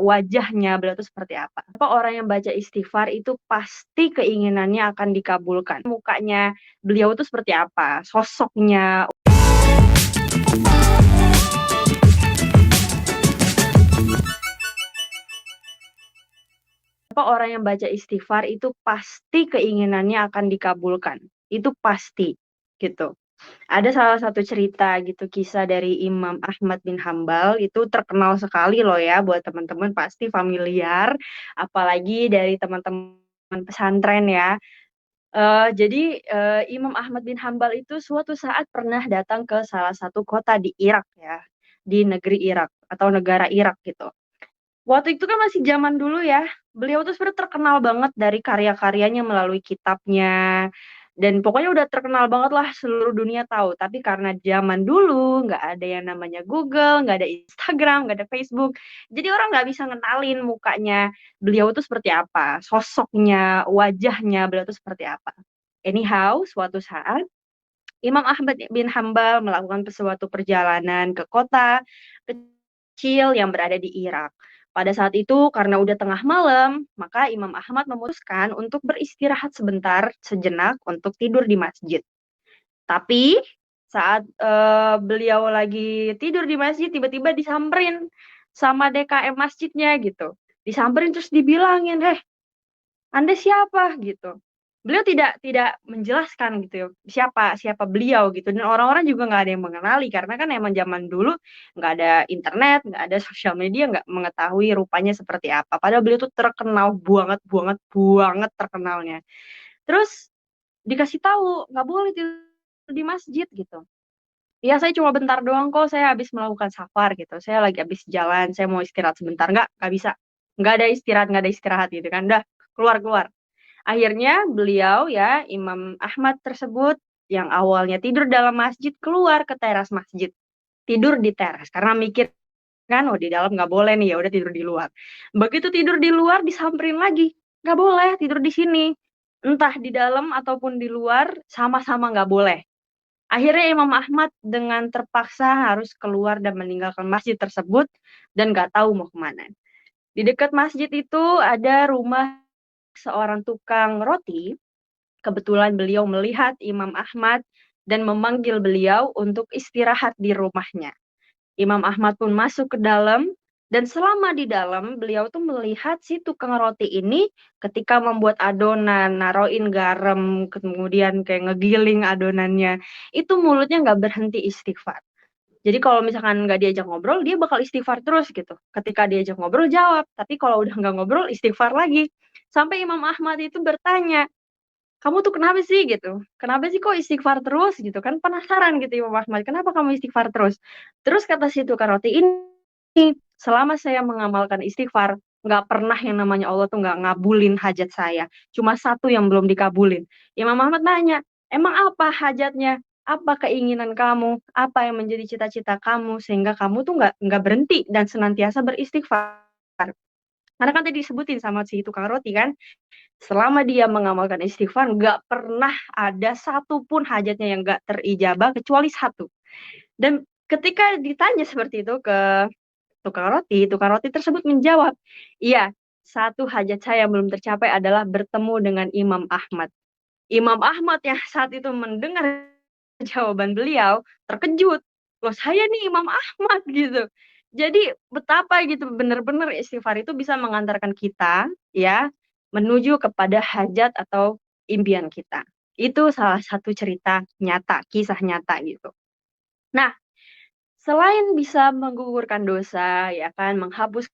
wajahnya beliau tuh seperti apa. Apa orang yang baca istighfar itu pasti keinginannya akan dikabulkan. Mukanya beliau tuh seperti apa, sosoknya. Apa orang yang baca istighfar itu pasti keinginannya akan dikabulkan. Itu pasti, gitu. Ada salah satu cerita gitu, kisah dari Imam Ahmad bin Hambal, itu terkenal sekali loh ya, buat teman-teman pasti familiar, apalagi dari teman-teman pesantren ya. Jadi, Imam Ahmad bin Hambal itu suatu saat pernah datang ke salah satu kota di Irak ya, di negeri Irak atau negara Irak gitu. Waktu itu kan masih zaman dulu ya, beliau tuh sebenarnya terkenal banget dari karya-karyanya melalui kitabnya, dan pokoknya udah terkenal banget lah seluruh dunia tahu. Tapi karena zaman dulu nggak ada yang namanya Google, nggak ada Instagram, nggak ada Facebook, jadi orang nggak bisa ngenalin mukanya beliau tuh seperti apa, sosoknya, wajahnya beliau tuh seperti apa. Anyhow, suatu saat Imam Ahmad bin Hambal melakukan suatu perjalanan ke kota kecil yang berada di Irak. Pada saat itu karena udah tengah malam, maka Imam Ahmad memutuskan untuk beristirahat sebentar, sejenak untuk tidur di masjid. Tapi saat, beliau lagi tidur di masjid tiba-tiba disamperin sama DKM masjidnya gitu. Disamperin terus dibilangin, "Eh, anda siapa?" Gitu. Beliau tidak menjelaskan gitu ya, siapa siapa beliau gitu, dan orang-orang juga nggak ada yang mengenali karena kan emang zaman dulu nggak ada internet, nggak ada sosial media, nggak mengetahui rupanya seperti apa. Padahal beliau tuh terkenal banget banget banget terkenalnya. Terus dikasih tahu, "Nggak boleh tidur di masjid," gitu. "Iya, saya cuma bentar doang kok, saya habis melakukan safar," gitu, "saya lagi habis jalan, saya mau istirahat sebentar." Nggak bisa. Nggak ada istirahat gitu kan, "Udah, keluar keluar." Akhirnya beliau ya, Imam Ahmad tersebut yang awalnya tidur dalam masjid, keluar ke teras masjid. Tidur di teras karena mikir kan, "Oh, di dalam nggak boleh nih, ya udah tidur di luar." Begitu tidur di luar disamperin lagi, "Nggak boleh tidur di sini." Entah di dalam ataupun di luar, sama-sama nggak boleh. Akhirnya Imam Ahmad dengan terpaksa harus keluar dan meninggalkan masjid tersebut dan nggak tahu mau kemana. Di dekat masjid itu ada rumah seorang tukang roti. Kebetulan beliau melihat Imam Ahmad dan memanggil beliau untuk istirahat di rumahnya. Imam Ahmad pun masuk ke dalam, dan selama di dalam beliau tuh melihat si tukang roti ini ketika membuat adonan, naruhin garam, kemudian kayak ngegiling adonannya, itu mulutnya nggak berhenti istighfar. Jadi kalau misalkan nggak diajak ngobrol, dia bakal istighfar terus gitu. Ketika diajak ngobrol jawab, tapi kalau udah nggak ngobrol istighfar lagi. Sampai Imam Ahmad itu bertanya, "Kamu tuh kenapa sih?" Gitu. "Kenapa sih kok istighfar terus?" Gitu kan, penasaran gitu Imam Ahmad, "Kenapa kamu istighfar terus?" Terus kata si tukang roti ini, "Selama saya mengamalkan istighfar, nggak pernah yang namanya Allah tuh nggak ngabulin hajat saya, cuma satu yang belum dikabulin." Imam Ahmad nanya, "Emang apa hajatnya? Apa keinginan kamu? Apa yang menjadi cita-cita kamu sehingga kamu tuh nggak berhenti dan senantiasa beristighfar?" Karena kan tadi disebutin sama si tukang roti kan, selama dia mengamalkan istighfar, nggak pernah ada satu pun hajatnya yang nggak terijabah kecuali satu. Dan ketika ditanya seperti itu ke tukang roti tersebut menjawab, "Iya, satu hajat saya yang belum tercapai adalah bertemu dengan Imam Ahmad." Imam Ahmad yang saat itu mendengar jawaban beliau, terkejut, "Loh, saya nih Imam Ahmad," gitu. Jadi betapa gitu, bener-bener istighfar itu bisa mengantarkan kita ya, menuju kepada hajat atau impian kita. Itu salah satu cerita nyata, kisah nyata gitu. Nah, selain bisa menggugurkan dosa ya kan, menghapus